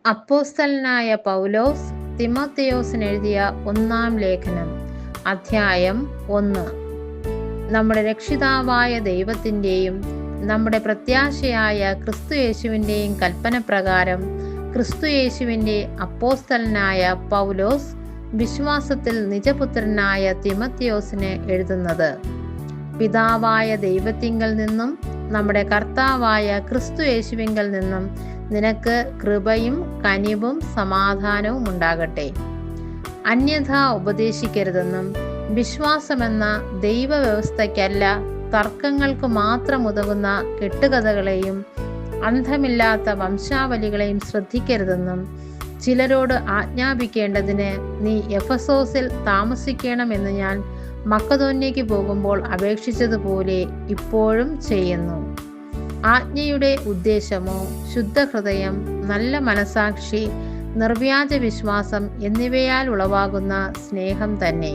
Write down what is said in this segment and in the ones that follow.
അപ്പോസ്തലനായ പൗലോസ് തിമോഥെയോസിന് എഴുതിയ ഒന്നാം ലേഖനം, അധ്യായം 1. നമ്മുടെ രക്ഷിതാവായ ദൈവത്തിൻ്റെയും നമ്മുടെ പ്രത്യാശയായ ക്രിസ്തുയേശുവിൻ്റെയും കൽപ്പനപ്രകാരം ക്രിസ്തുയേശുവിൻ്റെ അപ്പോസ്തലനായ പൗലോസ് വിശ്വാസത്തിൽ നിജപുത്രനായ തിമോഥെയോസിന് എഴുതുന്നത്. പിതാവായ ദൈവത്തിങ്കൽ നിന്നും നമ്മുടെ കർത്താവായ ക്രിസ്തുയേശുവിങ്കൽ നിന്നും നിനക്ക് കൃപയും കനിവും സമാധാനവും ഉണ്ടാകട്ടെ. അന്യഥ ഉപദേശിക്കരുതെന്നും വിശ്വാസമെന്ന ദൈവവ്യവസ്ഥയ്ക്കല്ല തർക്കങ്ങൾക്ക് മാത്രം ഉതകുന്ന കെട്ടുകഥകളെയും അന്ധമില്ലാത്ത വംശാവലികളെയും ശ്രദ്ധിക്കരുതെന്നും ചിലരോട് ആജ്ഞാപിക്കേണ്ടതിന് നീ എഫെസോസിൽ താമസിക്കണമെന്ന് ഞാൻ മക്കദോന്യയ്ക്ക് പോകുമ്പോൾ അപേക്ഷിച്ചതുപോലെ ഇപ്പോഴും ചെയ്യുന്നു. ആജ്ഞയുടെ ഉദ്ദേശമോ ശുദ്ധഹൃദയം, നല്ല മനസാക്ഷി, നിർവ്യാജ വിശ്വാസം എന്നിവയാൽ ഉളവാകുന്ന സ്നേഹം തന്നെ.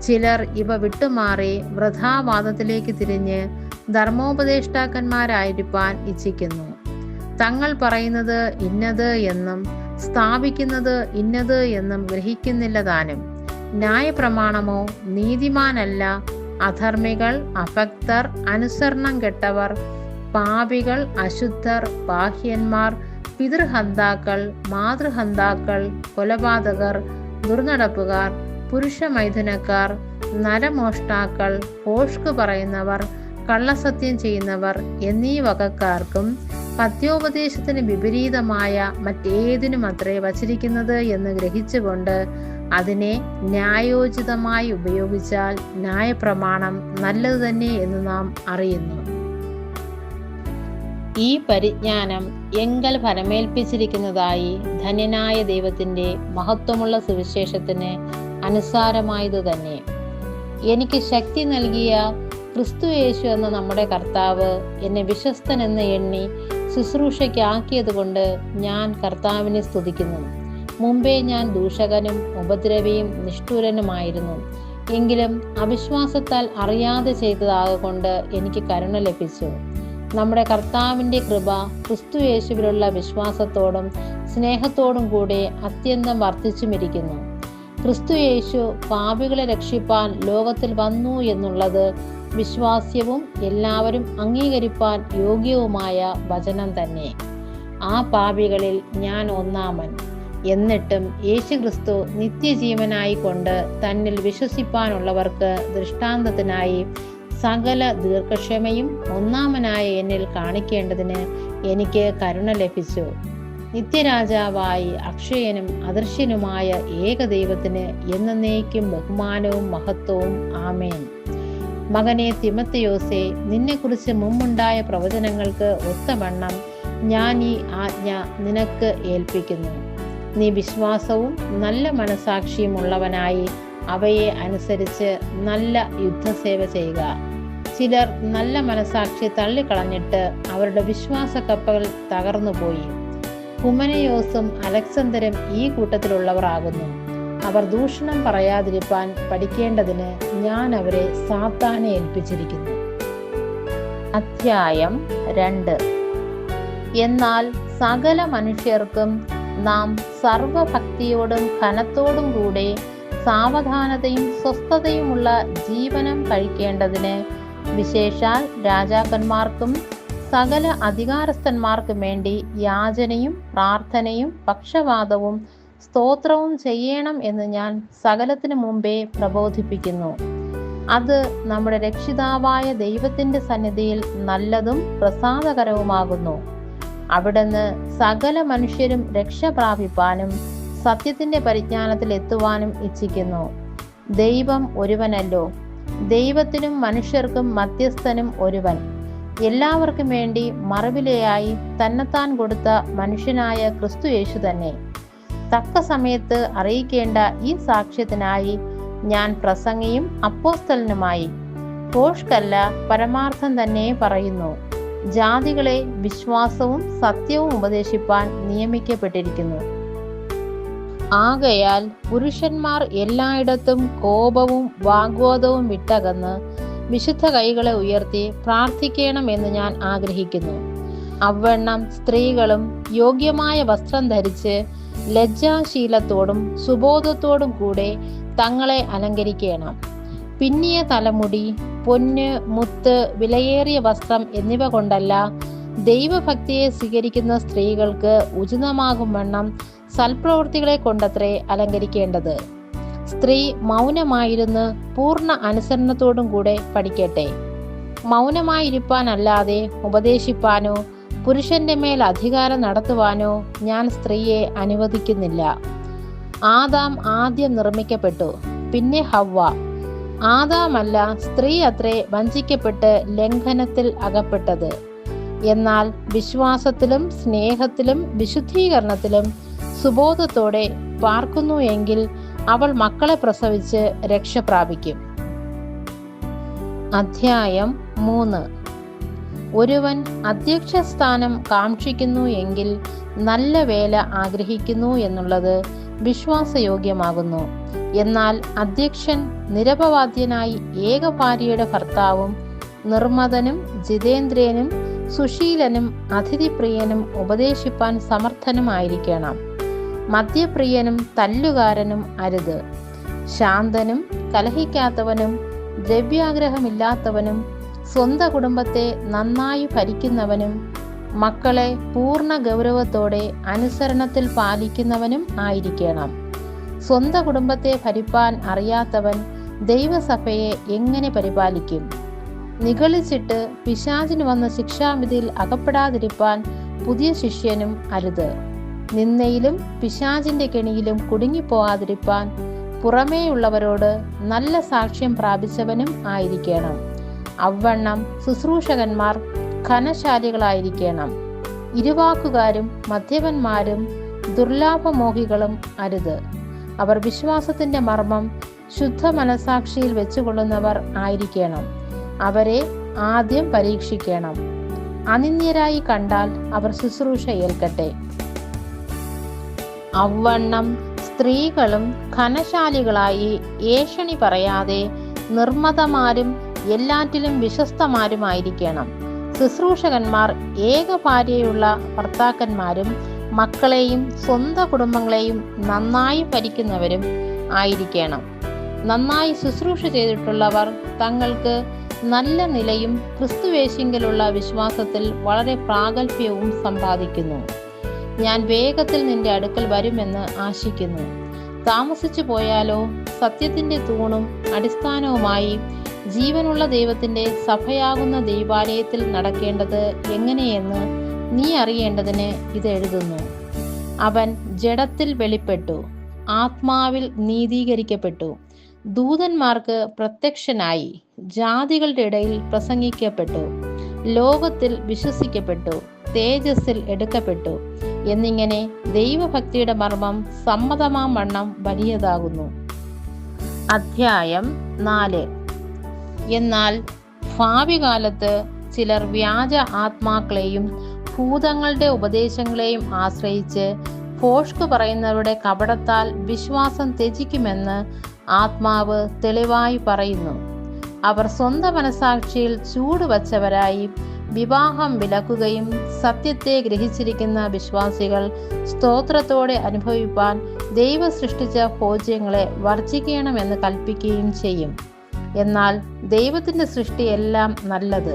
ചിലർ ഇവ വിട്ടുമാറി വൃഥാവാദത്തിലേക്ക് തിരിഞ്ഞ് ധർമ്മോപദേഷ്ടാക്കന്മാരായിരിക്കാൻ ഇച്ഛിക്കുന്നു. തങ്ങൾ പറയുന്നത് ഇന്നത് എന്നും സ്ഥാപിക്കുന്നത് ഇന്നത് എന്നും ഗ്രഹിക്കുന്നില്ല താനും. ന്യായപ്രമാണമോ നീതിമാനല്ല, അധർമ്മികൾ, അഭക്തർ, അനുസരണം കെട്ടവർ, പാപികൾ, അശുദ്ധർ, ബാഹ്യന്മാർ, പിതൃഹന്താക്കൾ, മാതൃഹന്താക്കൾ, കൊലപാതകർ, ദുർനടപ്പുകാർ, പുരുഷമൈഥുനക്കാർ, നരമോഷ്ടാക്കൾ, ഭോഷ്ക് പറയുന്നവർ, കള്ളസത്യം ചെയ്യുന്നവർ എന്നീ വകക്കാർക്കും പത്യോപദേശത്തിന് വിപരീതമായ മറ്റേതിനും അത്രേ വച്ചിരിക്കുന്നത് എന്ന് ഗ്രഹിച്ചുകൊണ്ട് അതിനെ ന്യായോചിതമായി ഉപയോഗിച്ചാൽ ന്യായപ്രമാണം നല്ലത് തന്നെ എന്ന് നാം അറിയുന്നു. ഈ പരിജ്ഞാനം എങ്കൽ ഫലമേൽപ്പിച്ചിരിക്കുന്നതായി ധന്യനായ ദൈവത്തിൻ്റെ മഹത്വമുള്ള സുവിശേഷത്തിന് അനുസാരമായതു തന്നെ. എനിക്ക് ശക്തി നൽകിയ ക്രിസ്തുയേശു എന്ന നമ്മുടെ കർത്താവ് എന്നെ വിശ്വസ്തനെന്ന് എണ്ണി ശുശ്രൂഷയ്ക്കാക്കിയത് കൊണ്ട് ഞാൻ കർത്താവിനെ സ്തുതിക്കുന്നു. മുമ്പേ ഞാൻ ദൂഷകനും ഉപദ്രവിയും നിഷ്ഠൂരനുമായിരുന്നു. എങ്കിലും അവിശ്വാസത്താൽ അറിയാതെ ചെയ്തതാകൊണ്ട് എനിക്ക് കരുണ ലഭിച്ചു. നമ്മുടെ കർത്താവിൻ്റെ കൃപ ക്രിസ്തുയേശുവിലുള്ള വിശ്വാസത്തോടും സ്നേഹത്തോടും കൂടെ അത്യന്തം വർദ്ധിച്ചുമിരിക്കുന്നു. ക്രിസ്തുയേശു പാപികളെ രക്ഷിപ്പാൻ ലോകത്തിൽ വന്നു എന്നുള്ളത് വിശ്വാസ്യവും എല്ലാവരും അംഗീകരിപ്പാൻ യോഗ്യവുമായ വചനം തന്നെ. ആ പാപികളിൽ ഞാൻ ഒന്നാമൻ. എന്നിട്ടും യേശുക്രിസ്തു നിത്യജീവനായിക്കൊണ്ട് തന്നിൽ വിശ്വസിപ്പാനുള്ളവർക്ക് ദൃഷ്ടാന്തത്തിനായി സകല ദീർഘക്ഷമയും ഒന്നാമനായ എന്നിൽ കാണിക്കേണ്ടതിന് എനിക്ക് കരുണ ലഭിച്ചു. നിത്യരാജാവായി അക്ഷയനും അദൃശ്യനുമായ ഏകദൈവത്തിന് എന്നേക്കും ബഹുമാനവും മഹത്വവും. ആമേൻ. മകനെ തിമോഥെയോസേ, നിന്നെക്കുറിച്ച് മുമ്പുണ്ടായ പ്രവചനങ്ങൾക്ക് ഒത്തവണ്ണം ഞാൻ ഈ ആജ്ഞ നിനക്ക് ഏൽപ്പിക്കുന്നു. നീ വിശ്വാസവും നല്ല മനസാക്ഷിയും ഉള്ളവനായി അവയെ അനുസരിച്ച് നല്ല യുദ്ധസേവ ചെയ്യുക. ചിലർ നല്ല മനസാക്ഷി തള്ളിക്കളഞ്ഞിട്ട് അവരുടെ വിശ്വാസ കപ്പൽ തകർന്നുപോയി. ഹുമനയോസും അലക്സന്തരും ഈ കൂട്ടത്തിലുള്ളവർ ആകുന്നു. അവർ ദൂഷണം പറയാതിരിപ്പാൻ പഠിക്കേണ്ടതിന് ഞാൻ അവരെ സാത്താനെ ഏൽപ്പിച്ചിരിക്കുന്നു. അധ്യായം 2. എന്നാൽ സകല മനുഷ്യർക്കും നാം സർവഭക്തിയോടും ഘനത്തോടും കൂടെ സാവധാനതയും സ്വസ്ഥതയുമുള്ള ജീവനം കഴിക്കേണ്ടതിന്, വിശേഷാൽ രാജാക്കന്മാർക്കും സകല അധികാരസ്ഥന്മാർക്കും വേണ്ടി യാചനയും പ്രാർത്ഥനയും പക്ഷവാദവും സ്തോത്രവും ചെയ്യണം എന്ന് ഞാൻ സകലത്തിനു മുമ്പേ പ്രബോധിപ്പിക്കുന്നു. അത് നമ്മുടെ രക്ഷിതാവായ ദൈവത്തിൻ്റെ സന്നിധിയിൽ നല്ലതും പ്രസാദകരവുമാകുന്നു. അവിടുന്ന് സകല മനുഷ്യരും രക്ഷ പ്രാപിപ്പാനും സത്യത്തിൻ്റെ പരിജ്ഞാനത്തിൽ എത്തുവാനും ഇച്ഛിക്കുന്നു. ദൈവം ഒരുവനല്ലോ, ദൈവത്തിനും മനുഷ്യർക്കും മധ്യസ്ഥനും ഒരുവൻ. എല്ലാവർക്കും വേണ്ടി മറുവിലയായി തന്നെത്താൻ കൊടുത്ത മനുഷ്യനായ ക്രിസ്തുയേശു തന്നെ. തക്ക സമയത്ത് അറിയിക്കേണ്ട ഈ സാക്ഷ്യത്തിനായി ഞാൻ പ്രസംഗിയും അപ്പോസ്തലനുമായി. ഭോഷ്കല്ല, പരമാർത്ഥം തന്നെ പറയുന്നു. ജാതികളെ വിശ്വാസവും സത്യവും ഉപദേശിപ്പാൻ നിയമിക്കപ്പെട്ടിരിക്കുന്നു. ആകയാൽ പുരുഷന്മാർ എല്ലായിടത്തും കോപവും വാഗ്വാദവും വിട്ടകന്ന് വിശുദ്ധ കൈകളെ ഉയർത്തി പ്രാർത്ഥിക്കണമെന്ന് ഞാൻ ആഗ്രഹിക്കുന്നു. അവണ്ണം സ്ത്രീകളും യോഗ്യമായ വസ്ത്രം ധരിച്ച് ലജ്ജാശീലത്തോടും സുബോധത്തോടും കൂടെ തങ്ങളെ അലങ്കരിക്കണം. പിന്നിയ തലമുടി, പൊന്ന്, മുത്ത്, വിലയേറിയ വസ്ത്രം എന്നിവ കൊണ്ടല്ല, ദൈവഭക്തിയെ സ്വീകരിക്കുന്ന സ്ത്രീകൾക്ക് ഉചിതമാകും വണ്ണം സൽപ്രവൃത്തികളെ കൊണ്ടത്രേ അലങ്കരിക്കേണ്ടത്. സ്ത്രീ മൗനമായിരുന്ന് പൂർണ്ണ അനുസരണത്തോടും കൂടെ പഠിക്കട്ടെ. മൗനമായിരിക്കാനല്ലാതെ ഉപദേശിപ്പാനോ പുരുഷന്റെ മേൽ അധികാരം നടത്തുവാനോ ഞാൻ സ്ത്രീയെ അനുവദിക്കുന്നില്ല. ആദാം ആദ്യം നിർമ്മിക്കപ്പെട്ടു, പിന്നെ ഹവ്വ. ആദാമല്ല, സ്ത്രീ അത്രേ വഞ്ചിക്കപ്പെട്ട് ലംഘനത്തിൽ അകപ്പെട്ടത്. എന്നാൽ വിശ്വാസത്തിലും സ്നേഹത്തിലും വിശുദ്ധീകരണത്തിലും സുബോധത്തോടെ പാർക്കുന്നു എങ്കിൽ അവൾ മക്കളെ പ്രസവിച്ച് രക്ഷ പ്രാപിക്കും. അധ്യായം 3. ഒരുവൻ അധ്യക്ഷ സ്ഥാനം കാക്ഷിക്കുന്നു എങ്കിൽ നല്ല വേല ആഗ്രഹിക്കുന്നു എന്നുള്ളത് വിശ്വാസയോഗ്യമാകുന്നു. എന്നാൽ അധ്യക്ഷൻ നിരപവാദ്യനായി ഏകഭാര്യയുടെ ഭർത്താവും നിർമ്മതനും ജിതേന്ദ്രിയനും സുശീലനും അതിഥിപ്രിയനും ഉപദേശിപ്പാൻ സമർത്ഥനുമായിരിക്കണം. മദ്യപ്രിയനും തല്ലുകാരനും അരുത്. ശാന്തനും കലഹിക്കാത്തവനും ദ്രവ്യാഗ്രഹമില്ലാത്തവനും സ്വന്തം കുടുംബത്തെ നന്നായി ഭരിക്കുന്നവനും മക്കളെ പൂർണ്ണ ഗൗരവത്തോടെ അനുസരണത്തിൽ പാലിക്കുന്നവനും ആയിരിക്കണം. സ്വന്തം കുടുംബത്തെ ഭരിപ്പാൻ അറിയാത്തവൻ ദൈവസഭയെ എങ്ങനെ പരിപാലിക്കും? നിഗളിച്ചിട്ട് പിശാചിന് വന്ന ശിക്ഷാവിധിയിൽ അകപ്പെടാതിരിപ്പാൻ പുതിയ ശിഷ്യനും അരുത്. നിന്ദയിലും പിശാചിന്റെ കെണിയിലും കുടുങ്ങിപ്പോകാതിരിപ്പാൻ പുറമേയുള്ളവരോട് നല്ല സാക്ഷ്യം പ്രാപിച്ചവനും ആയിരിക്കണം. അവണ്ണം ശുശ്രൂഷകന്മാർ ഘനശാലികളായിരിക്കണം. ഇരുവാക്കുകാരും മദ്യപന്മാരും ദുർലാഭമോഹികളും അരുത്. അവർ വിശ്വാസത്തിന്റെ മർമ്മം ശുദ്ധ മനസാക്ഷിയിൽ വെച്ചുകൊള്ളുന്നവർ ആയിരിക്കണം. അവരെ ആദ്യം പരീക്ഷിക്കണം. അനിന്ദ്യരായി കണ്ടാൽ അവർ ശുശ്രൂഷ ഏൽക്കട്ടെ. അവണ്ണം സ്ത്രീകളും ഘനശാലികളായി ഏഷണി പറയാതെ നിർമ്മതമാരും എല്ലാറ്റിലും വിശ്വസ്തമാരുമായിരിക്കണം. ശുശ്രൂഷകന്മാർ ഏകഭാര്യയുള്ള ഭർത്താക്കന്മാരും മക്കളെയും സ്വന്തം കുടുംബങ്ങളെയും നന്നായി ഭരിക്കുന്നവരും ആയിരിക്കണം. നന്നായി ശുശ്രൂഷ ചെയ്തിട്ടുള്ളവർ തങ്ങൾക്ക് നല്ല നിലയും ക്രിസ്തുവേശിങ്കലുള്ള വിശ്വാസത്തിൽ വളരെ പ്രാഗൽഭ്യവും സമ്പാദിക്കുന്നു. ഞാൻ വേഗത്തിൽ നിന്റെ അടുക്കൽ വരുമെന്ന് ആശിക്കുന്നു. താമസിച്ചു പോയാലോ സത്യത്തിന്റെ തൂണും അടിസ്ഥാനവുമായി ജീവനുള്ള ദൈവത്തിന്റെ സഭയാകുന്ന ദൈവാലയത്തിൽ നടക്കേണ്ടത് എങ്ങനെയെന്ന് നീ അറിയേണ്ടതിന് ഇത് എഴുതുന്നു. അവൻ ജഡത്തിൽ വെളിപ്പെട്ടു, ആത്മാവിൽ നീതീകരിക്കപ്പെട്ടു, ദൂതന്മാർക്ക് പ്രത്യക്ഷനായി, ജാതികളുടെ ഇടയിൽ പ്രസംഗിക്കപ്പെട്ടു, ലോകത്തിൽ വിശ്വസിക്കപ്പെട്ടു, തേജസ്സിൽ എടുക്കപ്പെട്ടു എന്നിങ്ങനെ ദൈവഭക്തിയുടെ മർമ്മം സമ്മതമാം വണ്ണം വലിയതാകുന്നു. അധ്യായം 4. എന്നാൽ ഭാവി കാലത്ത് ചിലർ വ്യാജ ആത്മാക്കളെയും ഭൂതങ്ങളുടെ ഉപദേശങ്ങളെയും ആശ്രയിച്ച് ഭോഷ്ക് പറയുന്നവരുടെ കപടത്താൽ വിശ്വാസം ത്യജിക്കുമെന്ന് ആത്മാവ് തെളിവായി പറയുന്നു. അവർ സ്വന്തം മനസാക്ഷിയിൽ ചൂടുവച്ചവരായി വിവാഹം വിലക്കുകയും സത്യത്തെ ഗ്രഹിച്ചിരിക്കുന്ന വിശ്വാസികൾ സ്തോത്രത്തോടെ അനുഭവിപ്പാൻ ദൈവം സൃഷ്ടിച്ച ഭോജ്യങ്ങളെ വർജിക്കണമെന്ന് കൽപ്പിക്കുകയും ചെയ്യും. എന്നാൽ ദൈവത്തിന്റെ സൃഷ്ടിയെല്ലാം നല്ലത്.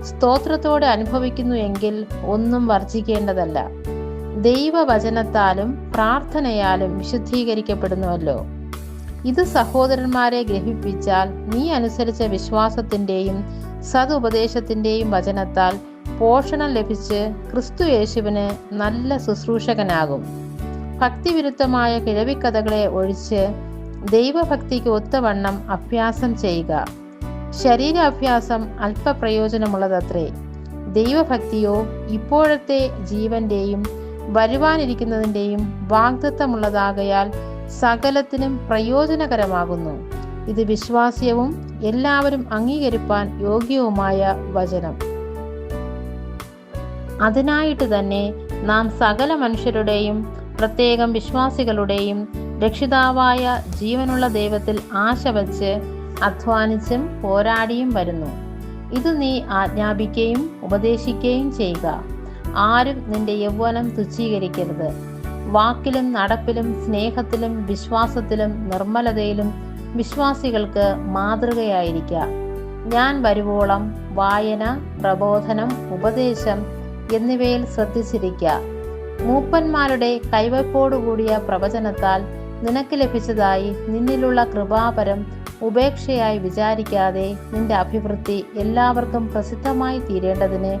സ്തോത്രത്തോടെ അനുഭവിക്കുന്നു എങ്കിൽ ഒന്നും വർജിക്കേണ്ടതല്ല. ദൈവവചനത്താലും പ്രാർത്ഥനയാലും വിശുദ്ധീകരിക്കപ്പെടുന്നുവല്ലോ. ഇത് സഹോദരന്മാരെ ഗ്രഹിപ്പിച്ചാൽ നീ അനുസരിച്ച വിശ്വാസത്തിന്റെയും സതുപദേശത്തിന്റെയും വചനത്താൽ പോഷണം ലഭിച്ച് ക്രിസ്തു യേശുവിന് നല്ല ശുശ്രൂഷകനാകും. ഭക്തിവിരുദ്ധമായ കിഴവിക്കഥകളെ ഒഴിച്ച് ദൈവഭക്തിക്ക് ഒത്തവണ്ണം അഭ്യാസം ചെയ്യുക. ശരീരാഭ്യാസം അല്പപ്രയോജനമുള്ളതത്രേ. ദൈവഭക്തിയോ ഇപ്പോഴത്തെ ജീവന്റെയും വരുവാനിരിക്കുന്നതിൻ്റെയും വാഗ്ദത്തമുള്ളതാകയാൽ സകലത്തിനും പ്രയോജനകരമാകുന്നു. ഇത് വിശ്വാസ്യവും എല്ലാവരും അംഗീകരിപ്പാൻ യോഗ്യവുമായ വചനം. അതിനായിട്ട് തന്നെ നാം സകല മനുഷ്യരുടെയും പ്രത്യേകം വിശ്വാസികളുടെയും രക്ഷിതാവായ ജീവനുള്ള ദൈവത്തിൽ ആശ വച്ച് അധ്വാനിച്ചും പോരാടിയും വരുന്നു. ഇത് നീ ആജ്ഞാപിക്കുകയും ഉപദേശിക്കുകയും ചെയ്യുക. ആരും നിന്റെ യൗവനം തുച്ഛീകരിക്കരുത്. വാക്കിലും നടപ്പിലും സ്നേഹത്തിലും വിശ്വാസത്തിലും നിർമ്മലതയിലും വിശ്വാസികൾക്ക് മാതൃകയായിരിക്കുക. ഞാൻ വരുവോളം വായന, പ്രബോധനം, ഉപദേശം എന്നിവയിൽ ശ്രദ്ധിച്ചിരിക്കുക. മൂപ്പന്മാരുടെ കൈവയ്പോടുകൂടിയ പ്രവചനത്താൽ നിനക്ക് ലഭിച്ചതായി നിന്നിലുള്ള കൃപാപരം ഉപേക്ഷയായി വിചാരിക്കാതെ നിന്റെ അഭിവൃദ്ധി എല്ലാവർക്കും പ്രസിദ്ധമായി തീരേണ്ടതിന്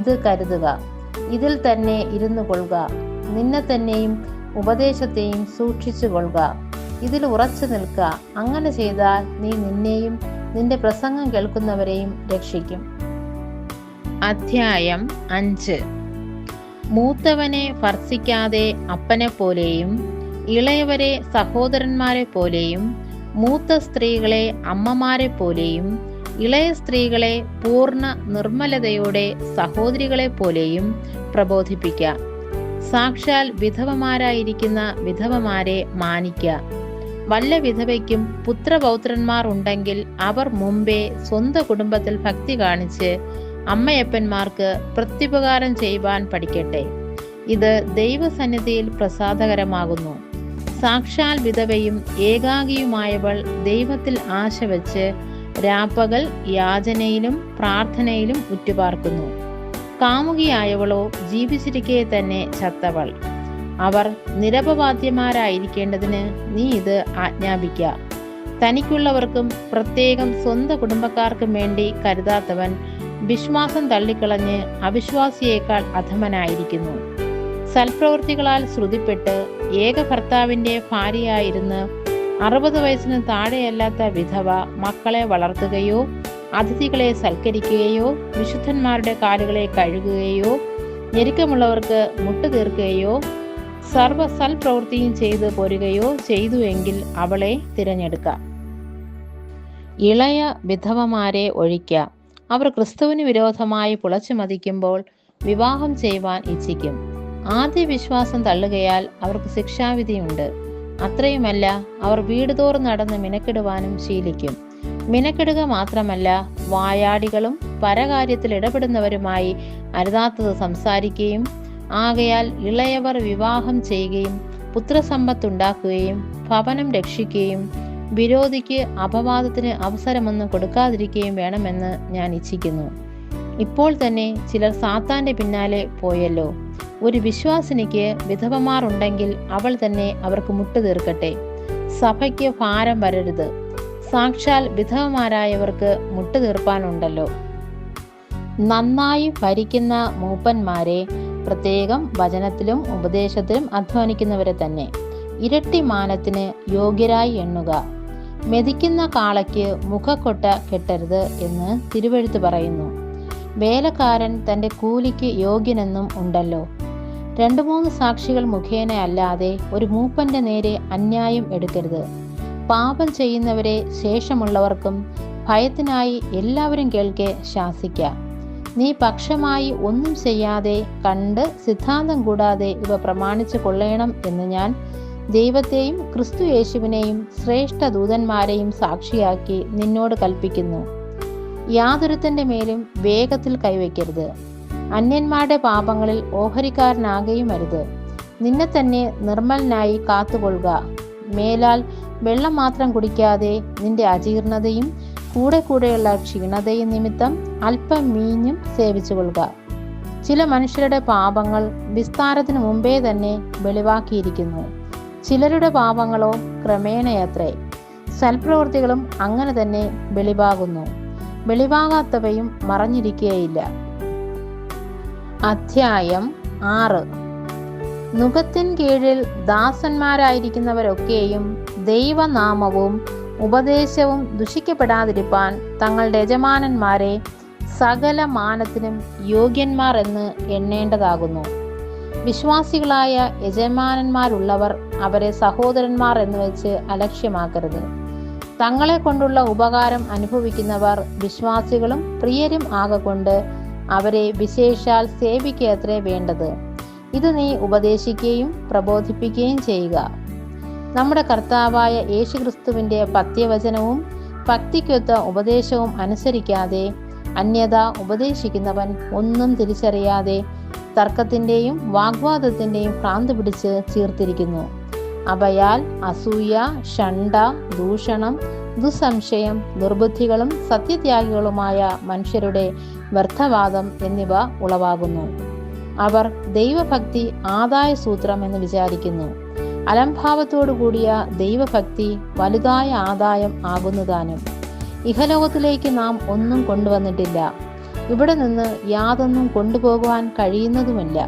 ഇത് കരുതുക. ഇതിൽ തന്നെ ഇരുന്നു കൊള്ളുക. നിന്നെ തന്നെയും ഉപദേശത്തെയും സൂക്ഷിച്ചു കൊള്ളുക. ഇതിൽ ഉറച്ചു നിൽക്കുക. അങ്ങനെ ചെയ്താൽ നീ നിന്നെയും നിന്റെ പ്രസംഗം കേൾക്കുന്നവരെയും രക്ഷിക്കും. അധ്യായം 5. മൂത്തവനെ ഭർസിക്കാതെ അപ്പനെ പോലെയും ഇളയവരെ സഹോദരന്മാരെ പോലെയും മൂത്ത സ്ത്രീകളെ അമ്മമാരെ പോലെയും ഇളയ സ്ത്രീകളെ പൂർണ്ണ നിർമ്മലതയോടെ സഹോദരികളെ പോലെയും പ്രബോധിപ്പിക്കുക. സാക്ഷാൽ വിധവമാരായിരിക്കുന്ന വിധവമാരെ മാനിക്കുക. വല്ല വിധവയ്ക്കും പുത്രപൗത്രന്മാർ ഉണ്ടെങ്കിൽ അവർ മുമ്പേ സ്വന്തം കുടുംബത്തിൽ ഭക്തി കാണിച്ച് അമ്മയപ്പന്മാർക്ക് പ്രത്യുപകാരം ചെയ്യുവാൻ പഠിക്കട്ടെ. ഇത് ദൈവസന്നിധിയിൽ പ്രസാദകരമാകുന്നു. സാക്ഷാൽ വിധവയും ഏകാകിയുമായവൾ ദൈവത്തിൽ ആശ വച്ച് രാപ്പകൽ യാചനയിലും പ്രാർത്ഥനയിലും ഉറ്റുപാർക്കുന്നു. കാമുകിയായവളോ ജീവിച്ചിരിക്കെ തന്നെ ചത്തവൾ. അവർ നിരപവാദ്യമാരായിരിക്കേണ്ടതിന് നീ ഇത് ആജ്ഞാപിക്കുക. തനിക്കുള്ളവർക്കും പ്രത്യേകം സ്വന്തം കുടുംബക്കാർക്കും വേണ്ടി കരുതാത്തവൻ വിശ്വാസം തള്ളിക്കളഞ്ഞ് അവിശ്വാസിയേക്കാൾ അധമനായിരിക്കുന്നു. സൽപ്രവൃത്തികളാൽ ശ്രുതിപ്പെട്ട് ഏകഭർത്താവിൻ്റെ ഭാര്യയായിരുന്ന് 60 വയസ്സിന് താഴെയല്ലാത്ത വിധവ മക്കളെ വളർത്തുകയോ അതിഥികളെ സൽക്കരിക്കുകയോ വിശുദ്ധന്മാരുടെ കാലുകളെ കഴുകുകയോ ഞെരുക്കമുള്ളവർക്ക് മുട്ടുതീർക്കുകയോ സർവ്വ സൽപ്രവൃത്തിയും ചെയ്തു പോരുകയോ ചെയ്തുവെങ്കിൽ അവളെ തിരഞ്ഞെടുക്കാം. ഇളയ വിധവമാരെ ഒഴിക്കുക. അവർ ക്രിസ്തുവിന് വിരോധമായി പുളച്ചു മതിക്കുമ്പോൾ വിവാഹം ചെയ്യുവാൻ ഇച്ഛിക്കും. ആദ്യ വിശ്വാസം തള്ളുകയാൽ അവർക്ക് ശിക്ഷാവിധിയുണ്ട്. അത്രയുമല്ല, അവർ വീട് തോറും നടന്ന് മിനക്കിടുവാനും ശീലിക്കും. മിനക്കിടുക മാത്രമല്ല, വായാടികളും പരകാര്യത്തിൽ ഇടപെടുന്നവരുമായി അരുതാത്തത് സംസാരിക്കുകയും ആകയാൽ ഇളയവർ വിവാഹം ചെയ്യുകയും പുത്രസമ്പത്തുണ്ടാക്കുകയും ഭവനം രക്ഷിക്കുകയും വിരോധിക്ക് അപവാദത്തിന് അവസരമൊന്നും കൊടുക്കാതിരിക്കുകയും വേണമെന്ന് ഞാൻ ഇച്ഛിക്കുന്നു. ഇപ്പോൾ തന്നെ ചിലർ സാത്താന്റെ പിന്നാലെ പോയല്ലോ. ഒരു വിശ്വാസിനിക്ക് വിധവമാർ ഉണ്ടെങ്കിൽ അവൾ തന്നെ അവർക്ക് മുട്ടുതീർക്കട്ടെ. സഭയ്ക്ക് ഭാരം വരരുത്. സാക്ഷാൽ വിധവമാരായവർക്ക് മുട്ടുതീർപ്പാനുണ്ടല്ലോ. നന്നായി ഭരിക്കുന്ന മൂപ്പന്മാരെ, പ്രത്യേകം വചനത്തിലും ഉപദേശത്തിലും അധ്വാനിക്കുന്നവരെ തന്നെ, ഇരട്ടി മാനത്തിന് യോഗ്യരായി എണ്ണുക. മെതിക്കുന്ന കാളയ്ക്ക് മുഖക്കൊട്ട കെട്ടരുത് എന്ന് തിരുവെഴുത്ത് പറയുന്നു. വേലക്കാരൻ തൻ്റെ കൂലിക്ക് യോഗ്യനെന്നും ഉണ്ടല്ലോ. 2-3 സാക്ഷികൾ മുഖേന അല്ലാതെ ഒരു മൂപ്പന്റെ നേരെ അന്യായം എടുക്കരുത്. പാപം ചെയ്യുന്നവരെ ശേഷമുള്ളവർക്കും ഭയത്തിനായി എല്ലാവരും കേൾക്കെ ശാസിക്ക. നീ പക്ഷമായി ഒന്നും ചെയ്യാതെ കണ്ട് സിദ്ധാന്തം കൂടാതെ ഇവ പ്രമാണിച്ചു കൊള്ളണം എന്ന് ഞാൻ ദൈവത്തെയും ക്രിസ്തു യേശുവിനെയും ശ്രേഷ്ഠ ദൂതന്മാരെയും സാക്ഷിയാക്കി നിന്നോട് കൽപ്പിക്കുന്നു. യാതൊരുത്തന്റെ മേലും വേഗത്തിൽ കൈവയ്ക്കരുത്. അന്യന്മാരുടെ പാപങ്ങളിൽ ഓഹരിക്കാരനാകുകയും അരുത്. നിന്നെ തന്നെ നിർമ്മലനായി കാത്തുകൊള്ളുക. മേലാൽ വെള്ളം മാത്രം കുടിക്കാതെ നിന്റെ അജീർണതയും കൂടെയുള്ള ക്ഷീണതയും നിമിത്തം അല്പം മീഞ്ഞും സേവിച്ചു കൊള്ളുക. ചില മനുഷ്യരുടെ പാപങ്ങൾ വിസ്താരത്തിന് മുമ്പേ തന്നെ വെളിവാക്കിയിരിക്കുന്നു. ചിലരുടെ പാപങ്ങളോ ക്രമേണയത്രേ. സൽപ്രവൃത്തികളും അങ്ങനെ തന്നെ വെളിവാകുന്നു. വെളിവാകാത്തവയും മറഞ്ഞിരിക്കുകയില്ല. അധ്യായം 6. നുകത്തിൻ കീഴിൽ ദാസന്മാരായിരിക്കുന്നവരൊക്കെയും ദൈവനാമവും ഉപദേശവും ദുഷിക്കപ്പെടാതിരിപ്പാൻ തങ്ങളുടെ യജമാനന്മാരെ സകല മാനത്തിനും യോഗ്യന്മാർ എന്ന് എണ്ണേണ്ടതാകുന്നു. വിശ്വാസികളായ യജമാനന്മാരുള്ളവർ അവരെ സഹോദരന്മാർ എന്ന് വെച്ച് അലക്ഷ്യമാക്കരുത്. തങ്ങളെ കൊണ്ടുള്ള ഉപകാരം അനുഭവിക്കുന്നവർ വിശ്വാസികളും പ്രിയരും ആകൊണ്ട് അവരെ വിശേഷാൽ സേവിക്കത്രേ വേണ്ടത്. ഇത് നീ ഉപദേശിക്കുകയും പ്രബോധിപ്പിക്കുകയും ചെയ്യുക. നമ്മുടെ കർത്താവായ യേശുക്രിസ്തുവിൻ്റെ പത്യവചനവും ഭക്തിക്കൊത്ത ഉപദേശവും അനുസരിക്കാതെ അന്യത ഉപദേശിക്കുന്നവൻ ഒന്നും തിരിച്ചറിയാതെ തർക്കത്തിൻ്റെയും വാഗ്വാദത്തിൻ്റെയും ഭ്രാന്ത് പിടിച്ച് ചീർത്തിരിക്കുന്നു. അവയാൽ അസൂയ, ഷണ്ട, ദൂഷണം, ദുസ്സംശയം, ദുർബുദ്ധികളും സത്യത്യാഗികളുമായ മനുഷ്യരുടെ വ്യർത്ഥവാദം എന്നിവ ഉളവാകുന്നു. അവർ ദൈവഭക്തി ആദായ സൂത്രം എന്ന് വിചാരിക്കുന്നു. അലംഭാവത്തോടു കൂടിയ ദൈവഭക്തി വലുതായ ആദായം ആകുന്നതാനും. ഇഹലോകത്തിലേക്ക് നാം ഒന്നും കൊണ്ടുവന്നിട്ടില്ല, ഇവിടെ നിന്ന് യാതൊന്നും കൊണ്ടുപോകുവാൻ കഴിയുന്നതുമില്ല.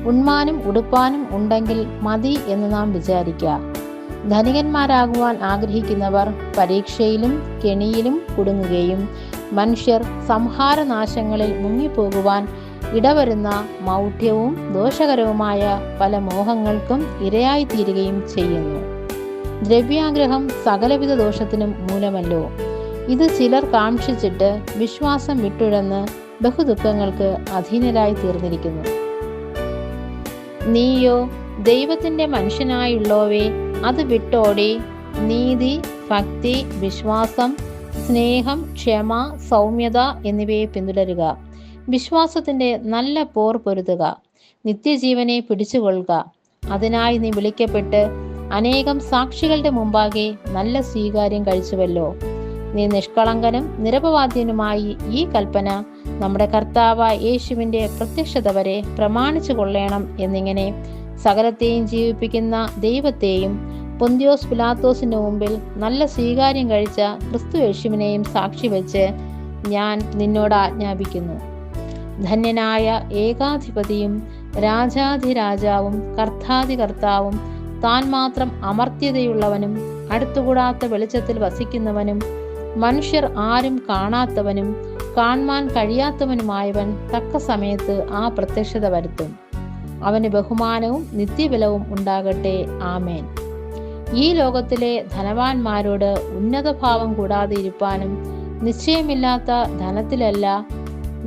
ഉണ്മാനും ഉടുപ്പാനും ഉണ്ടെങ്കിൽ മതി എന്ന് നാം വിചാരിക്കുക. ധനികന്മാരാകുവാൻ ആഗ്രഹിക്കുന്നവർ പരീക്ഷയിലും കെണിയിലും കുടുങ്ങുകയും മനുഷ്യർ സംഹാരനാശങ്ങളിൽ മുങ്ങിപ്പോകുവാൻ ഇടവരുന്ന മൗഢ്യവും ദോഷകരവുമായ പല മോഹങ്ങൾക്കും ഇരയായിത്തീരുകയും ചെയ്യുന്നു. ദ്രവ്യാഗ്രഹം സകലവിധ ദോഷത്തിനും മൂലമല്ലോ. ഇത് ചിലർ കാക്ഷിച്ചിട്ട് വിശ്വാസം വിട്ടുഴന്ന് ബഹുദുഃഖങ്ങൾക്ക് അധീനരായി തീർന്നിരിക്കുന്നു. നീയോ ദൈവത്തിന്റെ മനുഷ്യനായുള്ളോവേ, അത് വിട്ടോടി നീതി, ഭക്തി, വിശ്വാസം, സ്നേഹം, ക്ഷമ, സൗമ്യത എന്നിവയെ പിന്തുടരുക. വിശ്വാസത്തിന്റെ നല്ല പോർ പൊരുതുക. നിത്യജീവനെ പിടിച്ചുകൊള്ളുക. അതിനായി നീ വിളിക്കപ്പെട്ട് അനേകം സാക്ഷികളുടെ മുമ്പാകെ നല്ല സ്വീകാര്യം കഴിച്ചുവല്ലോ. നീ നിഷ്കളങ്കനും നിരപവാദ്യനുമായി ഈ കൽപ്പന നമ്മുടെ കർത്താവായ യേശുവിന്റെ പ്രത്യക്ഷത വരെ പ്രമാണിച്ചു കൊള്ളേണം എന്നിങ്ങനെ സകലത്തെയും ജീവിപ്പിക്കുന്ന ദൈവത്തെയും പൊന്തിയോസ് പിലാത്തോസിന്റെ മുമ്പിൽ നല്ല സ്വീകാര്യം കഴിച്ച ക്രിസ്തു യേശുവിനെയും സാക്ഷി വെച്ച് ഞാൻ നിന്നോട് ആജ്ഞാപിക്കുന്നു. ധന്യനായ ഏകാധിപതിയും രാജാധിരാജാവും കർത്താധികർത്താവും താൻ മാത്രം അമർത്യതയുള്ളവനും അടുത്തുകൂടാത്ത വെളിച്ചത്തിൽ വസിക്കുന്നവനും മനുഷ്യർ ആരും കാണാത്തവനും കാണാൻ കഴിയാത്തവനുമായവൻ തക്ക സമയത്ത് ആ പ്രത്യക്ഷത വരുത്തും. അവന് ബഹുമാനവും നിത്യബലവും ഉണ്ടാകട്ടെ. ആമേൻ. ഈ ലോകത്തിലെ ധനവാന്മാരോട് ഉന്നതഭാവം കൂടാതെ ഇരിപ്പാനും നിശ്ചയമില്ലാത്ത ധനത്തിലല്ല,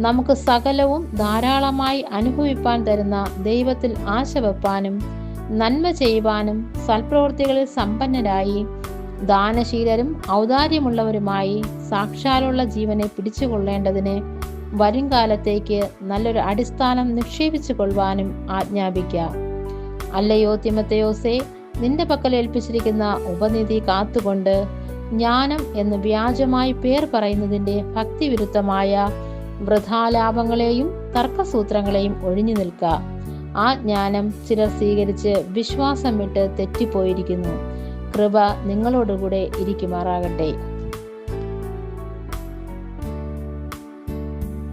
നമുക്ക് സകലവും ധാരാളമായി അനുഭവിപ്പാൻ തരുന്ന ദൈവത്തിൽ ആശ വെപ്പാനും നന്മ ചെയ്യുവാനും സൽപ്രവൃത്തികളിൽ സമ്പന്നരായി ദാനശീലരും ഔദാര്യമുള്ളവരുമായി സാക്ഷാലുള്ള ജീവനെ പിടിച്ചുകൊള്ളേണ്ടതിന് വരുംകാലത്തേക്ക് നല്ലൊരു അടിസ്ഥാനം നിക്ഷേപിച്ചു കൊള്ളുവാനും ആജ്ഞാപിക്കുക. അല്ലയോ തിമോഥെയോസേ, നിന്റെ പക്കൽ ഏൽപ്പിച്ചിരിക്കുന്ന ഉപനിധി കാത്തുകൊണ്ട് ജ്ഞാനം എന്ന് വ്യാജമായി പേർ പറയുന്നതിൻ്റെ ഭക്തിവിരുദ്ധമായ വൃഥാലാഭങ്ങളെയും തർക്കസൂത്രങ്ങളെയും ഒഴിഞ്ഞു നിൽക്കുക. ആ ജ്ഞാനം ചിലർ സ്വീകരിച്ച് വിശ്വാസം വിട്ട് തെറ്റിപ്പോയിരിക്കുന്നു. കൃപ നിങ്ങളോടുകൂടെ ഇരിക്കുമാറാകട്ടെ.